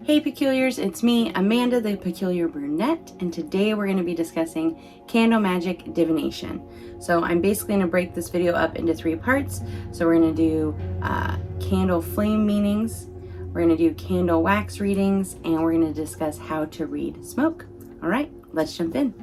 Hey Peculiars, it's me, Amanda the Peculiar Brunette, and today we're going to be discussing Candle Magic Divination. So I'm basically going to break this video up into 3 parts. So we're going to do candle flame meanings, we're going to do candle wax readings, and we're going to discuss how to read smoke. All right, let's jump in.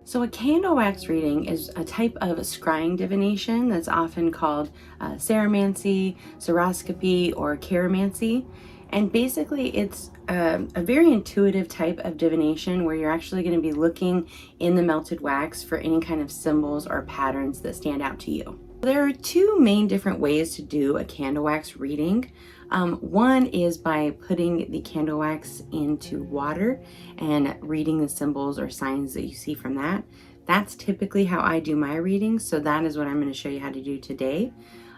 So a candle wax reading is a type of scrying divination that's often called ceromancy, ceroscopy, or chiromancy. And basically it's a very intuitive type of divination where you're actually going to be looking in the melted wax for any kind of symbols or patterns that stand out to you. There are 2 main different ways to do a candle wax reading. One is by putting the candle wax into water and reading the symbols or signs that you see from that. That's typically how I do my readings, so that is what I'm going to show you how to do today.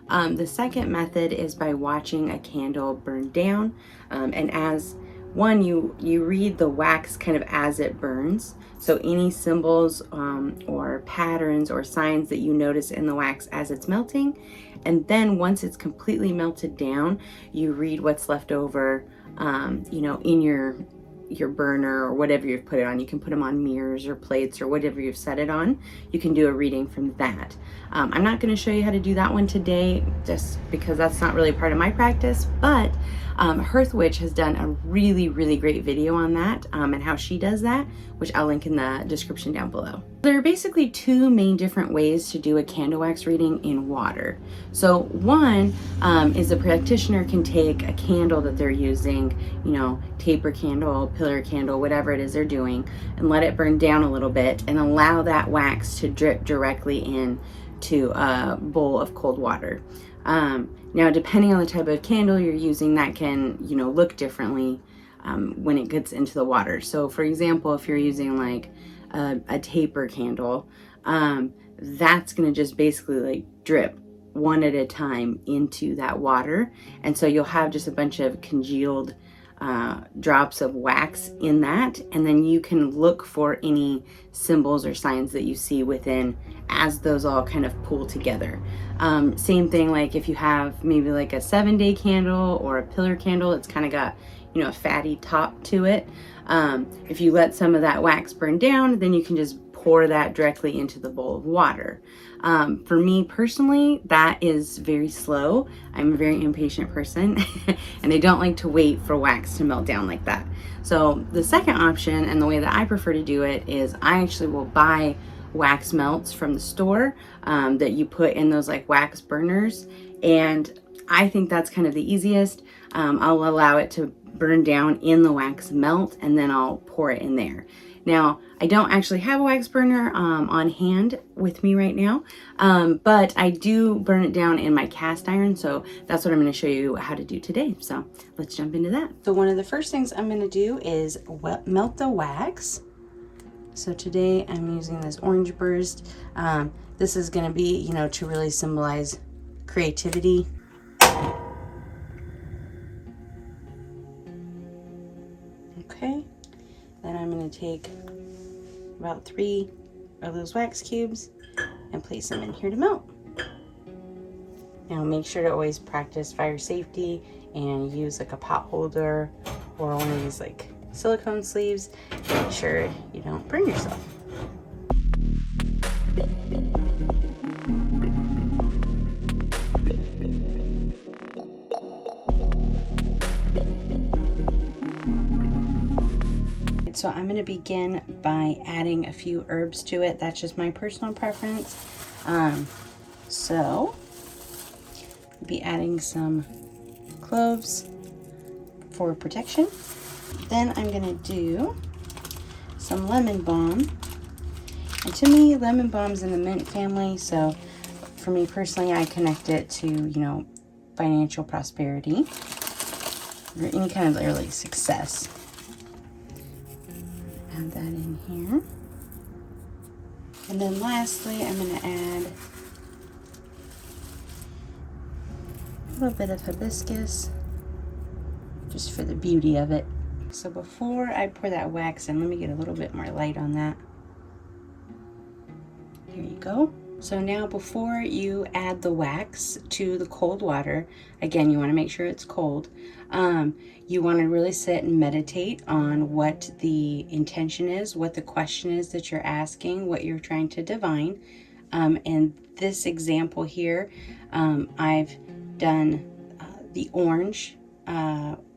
The second method is by watching a candle burn down, and as one, you read the wax kind of as it burns. So any symbols or patterns or signs that you notice in the wax as it's melting. And then once it's completely melted down, you read what's left over, in your burner or whatever you've put it on. You can put them on mirrors or plates or whatever you've set it on. You can do a reading from that. I'm not going to show you how to do that one today just because that's not really part of my practice, but Hearth Witch has done a really great video on that and how she does that, which I'll link in the description down below. There are basically 2 main different ways to do a candle wax reading in water. So one is a practitioner can take a candle that they're using, taper candle, pillar candle, whatever it is they're doing, and let it burn down a little bit and allow that wax to drip directly in to a bowl of cold water. Now, depending on the type of candle you're using, that can, look differently when it gets into the water. So for example, if you're using like a taper candle, that's going to just basically like drip one at a time into that water. And so you'll have just a bunch of congealed drops of wax in that, and then you can look for any symbols or signs that you see within as those all kind of pool together. Same thing like if you have maybe like a 7-day candle or a pillar candle, it's kind of got a fatty top to it. If you let some of that wax burn down, then you can just pour that directly into the bowl of water. For me personally, that is very slow. I'm a very impatient person and I don't like to wait for wax to melt down like that. So the second option, and the way that I prefer to do it, is I actually will buy wax melts from the store that you put in those like wax burners, and I think that's kind of the easiest. I'll allow it to burn down in the wax melt and then I'll pour it in there. Now, I don't actually have a wax burner on hand with me right now, but I do burn it down in my cast iron, so that's what I'm going to show you how to do today. So let's jump into that. So one of the first things I'm going to do is melt the wax. So today I'm using this orange burst. This is going to be, to really symbolize creativity. Okay. Then I'm going to take about 3 of those wax cubes and place them in here to melt. Now make sure to always practice fire safety and use like a pot holder or one of these like silicone sleeves to make sure you don't burn yourself. So I'm going to begin by adding a few herbs to it. That's just my personal preference. So I'll be adding some cloves for protection. Then I'm going to do some lemon balm. And to me, lemon balm's in the mint family, so for me personally, I connect it to, you know, financial prosperity or any kind of early success. Add that in here. And then lastly, I'm going to add a little bit of hibiscus just for the beauty of it. So before I pour that wax in, let me get a little bit more light on that. Here you go. So now before you add the wax to the cold water, again, you want to make sure it's cold. You want to really sit and meditate on what the intention is, what the question is that you're asking, what you're trying to divine. And this example here, I've done the orange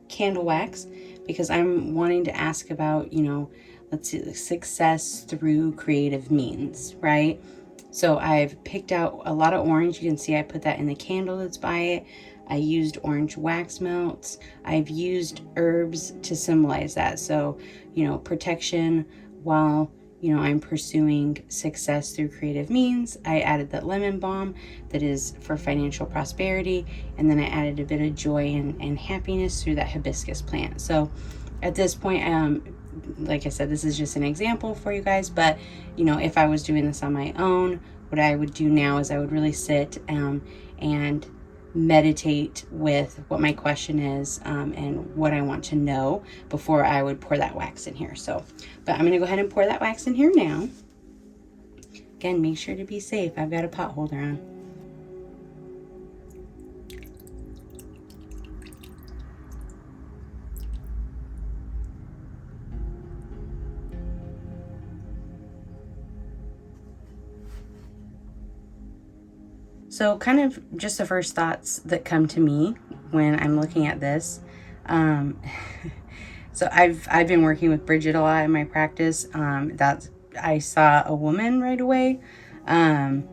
candle wax because I'm wanting to ask about, you know, let's see, success through creative means, right? So I've picked out a lot of orange. You can see I put that in the candle that's by it. I used orange wax melts. I've used herbs to symbolize that. So, you know, protection while, you know, I'm pursuing success through creative means. I added that lemon balm that is for financial prosperity. And then I added a bit of joy and happiness through that hibiscus plant. So at this point, like I said, this is just an example for you guys, but you know, if I was doing this on my own, what I would do now is I would really sit and meditate with what my question is and what I want to know before I would pour that wax in here. So, but I'm going to go ahead and pour that wax in here now. Again, make sure to be safe. I've got a pot holder on. So kind of just the first thoughts that come to me when I'm looking at this. So I've been working with Bridget a lot in my practice. I saw a woman right away. And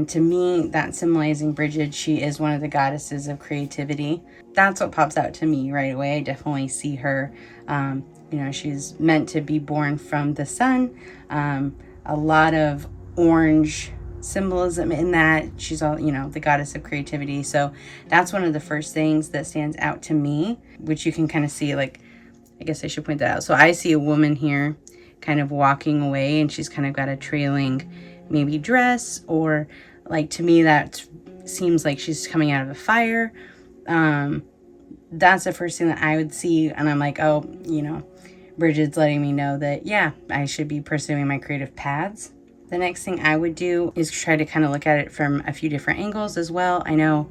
to me, that's symbolizing Bridget. She is one of the goddesses of creativity. That's what pops out to me right away. I definitely see her. You know, she's meant to be born from the sun. A lot of orange symbolism in that. She's all, you know, the goddess of creativity. So that's one of the first things that stands out to me, which you can kind of see, like, I guess I should point that out. So I see a woman here kind of walking away, and she's kind of got a trailing maybe dress, or like, to me that seems like she's coming out of a fire. That's the first thing that I would see, and I'm like, oh, you know, Bridget's letting me know that, yeah, I should be pursuing my creative paths. The next thing I would do is try to kind of look at it from a few different angles as well. I know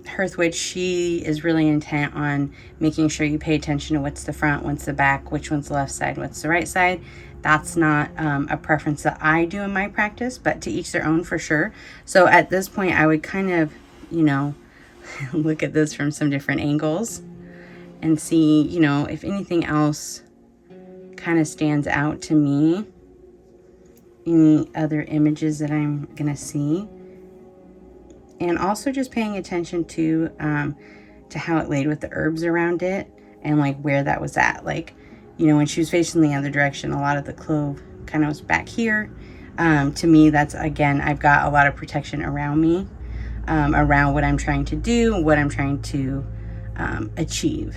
Hearth Witch, she is really intent on making sure you pay attention to what's the front, what's the back, which one's the left side, what's the right side. That's not a preference that I do in my practice, but to each their own for sure. So at this point, I would kind of, you know, look at this from some different angles and see, you know, if anything else kind of stands out to me. Any other images that I'm gonna see, and also just paying attention to how it laid with the herbs around it, and like where that was at. Like, you know, when she was facing the other direction, a lot of the clove kind of was back here. To me, that's, again, I've got a lot of protection around me, around what I'm trying to do, what I'm trying to achieve.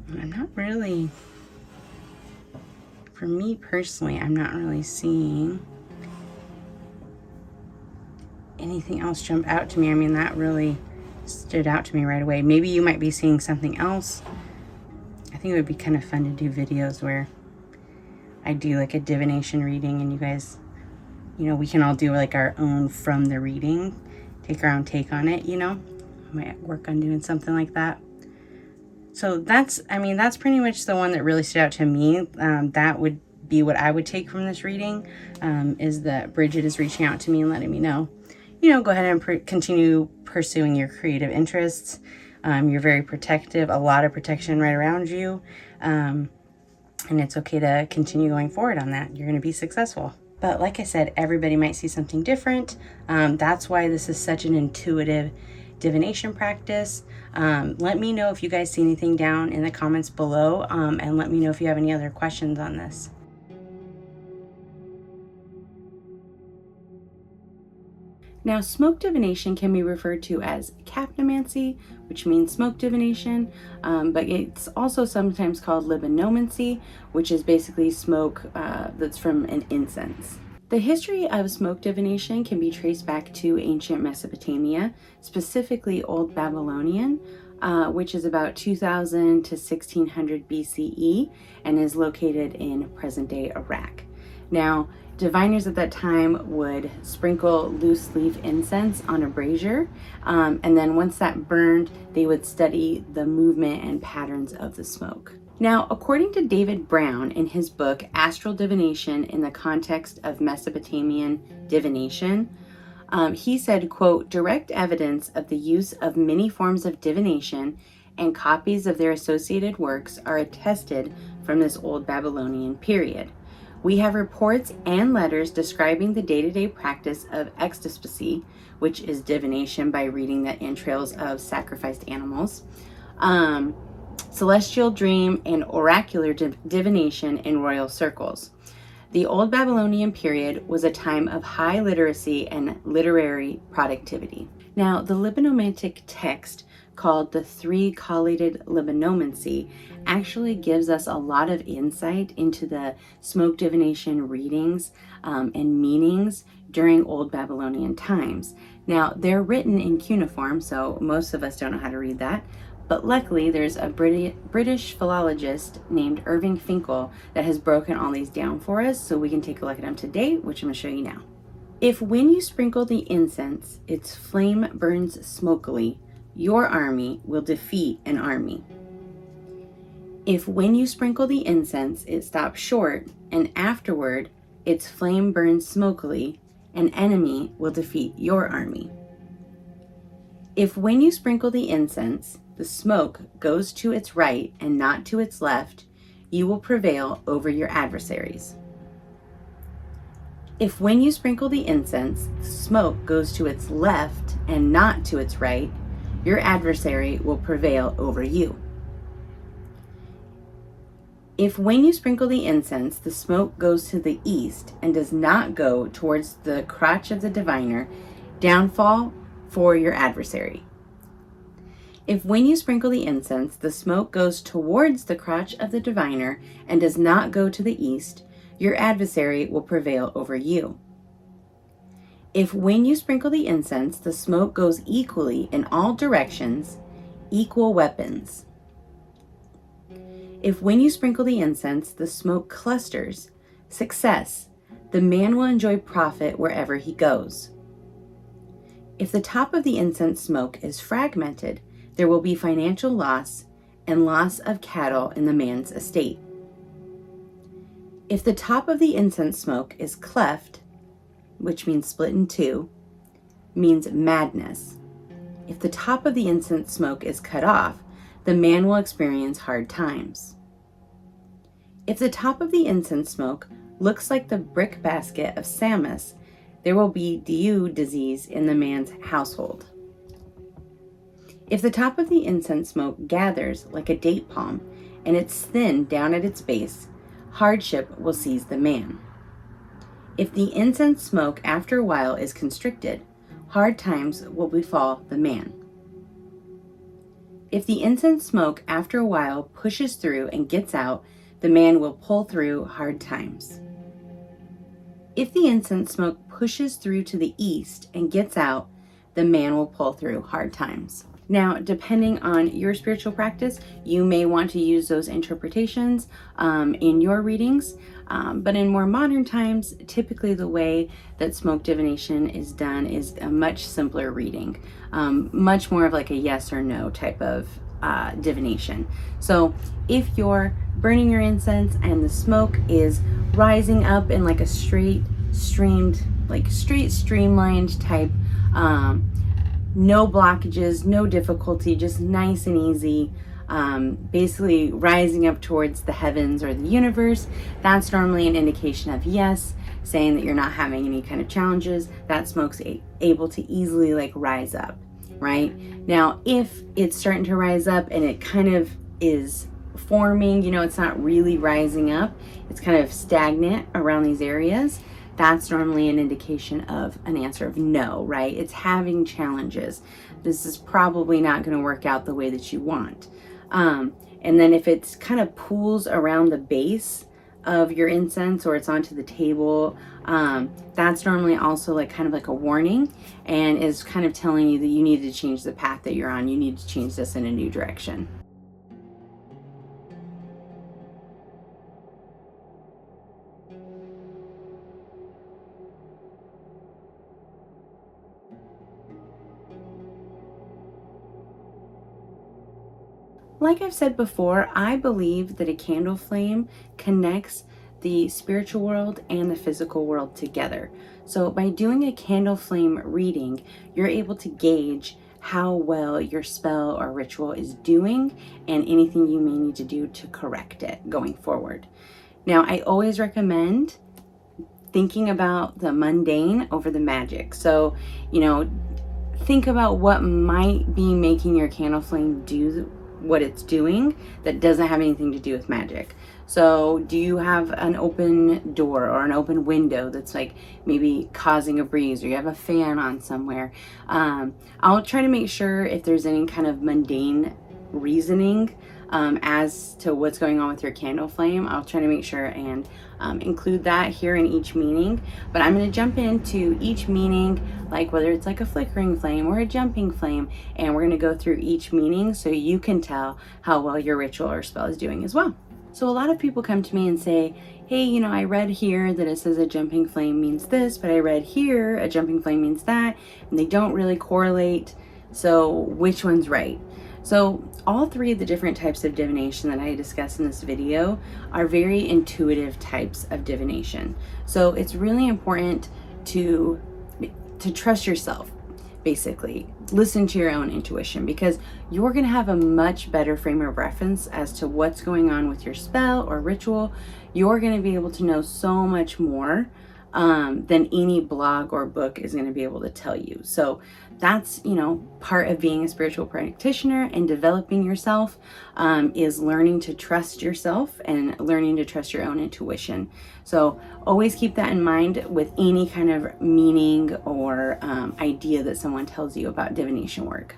And I'm not really, for me personally, I'm not really seeing anything else jump out to me. I mean, that really stood out to me right away. Maybe you might be seeing something else. I think it would be kind of fun to do videos where I do like a divination reading, and you guys, you know, we can all do like our own from the reading, take our own take on it, you know. I might work on doing something like that. So that's, I mean, that's pretty much the one that really stood out to me. That would be what I would take from this reading, is that Bridget is reaching out to me and letting me know, you know, go ahead and continue pursuing your creative interests. You're very protective, a lot of protection right around you. And it's okay to continue going forward on that. You're going to be successful. But like I said, everybody might see something different. That's why this is such an intuitive divination practice. Let me know if you guys see anything down in the comments below, and let me know if you have any other questions on this. Now, smoke divination can be referred to as capnomancy, which means smoke divination, but it's also sometimes called Libanomancy, which is basically smoke that's from an incense. The history of smoke divination can be traced back to ancient Mesopotamia, specifically Old Babylonian, which is about 2000 to 1600 BCE and is located in present-day Iraq. Now, diviners at that time would sprinkle loose leaf incense on a brazier, and then once that burned, they would study the movement and patterns of the smoke. Now, according to David Brown in his book, Astral Divination in the Context of Mesopotamian Divination, he said, quote, direct evidence of the use of many forms of divination and copies of their associated works are attested from this Old Babylonian period. We have reports and letters describing the day-to-day practice of ecstasy, which is divination by reading the entrails of sacrificed animals, celestial dream, and oracular divination in royal circles. The Old Babylonian period was a time of high literacy and literary productivity. Now, the Libanomantic text, called the Three Collated Libanomancy, actually gives us a lot of insight into the smoke divination readings and meanings during Old Babylonian times. Now, they're written in cuneiform, so most of us don't know how to read that, but luckily there's a British philologist named Irving Finkel that has broken all these down for us, so we can take a look at them today, which I'm going to show you now. If when you sprinkle the incense, its flame burns smokily, your army will defeat an army. If when you sprinkle the incense, it stops short, and afterward its flame burns smokily, an enemy will defeat your army. If when you sprinkle the incense, the smoke goes to its right and not to its left, you will prevail over your adversaries. If when you sprinkle the incense, the smoke goes to its left and not to its right, your adversary will prevail over you. If when you sprinkle the incense, the smoke goes to the east and does not go towards the crotch of the diviner, downfall for your adversary. If when you sprinkle the incense, the smoke goes towards the crotch of the diviner and does not go to the east, your adversary will prevail over you. If when you sprinkle the incense, the smoke goes equally in all directions, equal weapons. If when you sprinkle the incense, the smoke clusters, success, the man will enjoy profit wherever he goes. If the top of the incense smoke is fragmented, there will be financial loss and loss of cattle in the man's estate. If the top of the incense smoke is cleft, which means split in two, means madness. If the top of the incense smoke is cut off, the man will experience hard times. If the top of the incense smoke looks like the brick basket of Samus, there will be dew disease in the man's household. If the top of the incense smoke gathers like a date palm and it's thin down at its base, hardship will seize the man. If the incense smoke after a while is constricted, hard times will befall the man. If the incense smoke after a while pushes through and gets out, the man will pull through hard times. If the incense smoke pushes through to the east and gets out, the man will pull through hard times. Now, depending on your spiritual practice, you may want to use those interpretations in your readings, but in more modern times, typically the way that smoke divination is done is a much simpler reading, much more of like a yes or no type of divination. So if you're burning your incense and the smoke is rising up in like a streamlined type, no blockages, no difficulty, just nice and easy, basically rising up towards the heavens or the universe, that's normally an indication of yes, saying that you're not having any kind of challenges. That smoke's able to easily like rise up. right? Now, if it's starting to rise up and it kind of is forming, you know, it's not really rising up, it's kind of stagnant around these areas, that's normally an indication of an answer of no, right? It's having challenges. This is probably not going to work out the way that you want. And then if it's kind of pools around the base of your incense, or it's onto the table, that's normally also like kind of like a warning, and is kind of telling you that you need to change the path that you're on. You need to change this in a new direction. Like I've said before, I believe that a candle flame connects the spiritual world and the physical world together. So by doing a candle flame reading, you're able to gauge how well your spell or ritual is doing and anything you may need to do to correct it going forward. Now, I always recommend thinking about the mundane over the magic. So, you know, think about what might be making your candle flame do what it's doing that doesn't have anything to do with magic. So do you have an open door or an open window that's like maybe causing a breeze, or you have a fan on somewhere? I'll try to make sure if there's any kind of mundane reasoning as to what's going on with your candle flame. I'll try to make sure and include that here in each meaning. But I'm going to jump into each meaning, like whether it's like a flickering flame or a jumping flame, and we're going to go through each meaning so you can tell how well your ritual or spell is doing as well. So a lot of people come to me and say, hey, you know, I read here that it says a jumping flame means this, but I read here a jumping flame means that, and they don't really correlate. So which one's right? So all three of the different types of divination that I discussed in this video are very intuitive types of divination. So it's really important to trust yourself, basically. Listen to your own intuition, because you're going to have a much better frame of reference as to what's going on with your spell or ritual. You're going to be able to know so much more than any blog or book is going to be able to tell you. So that's, you know, part of being a spiritual practitioner and developing yourself, is learning to trust yourself and learning to trust your own intuition. So always keep that in mind with any kind of meaning or idea that someone tells you about divination work.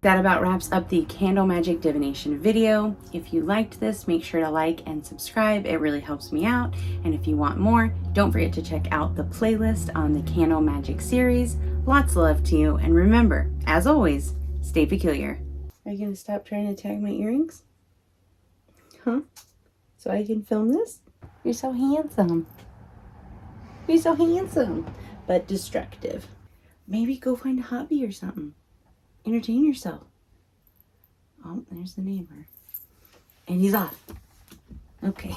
That about wraps up the candle magic divination video. If you liked this, make sure to like and subscribe. It really helps me out. And if you want more, don't forget to check out the playlist on the candle magic series. Lots of love to you. And remember, as always, stay peculiar. Are you going to stop trying to tag my earrings? Huh? So I can film this? You're so handsome. You're so handsome, but destructive. Maybe go find a hobby or something. Entertain yourself. Oh, there's the neighbor. And he's off. Okay.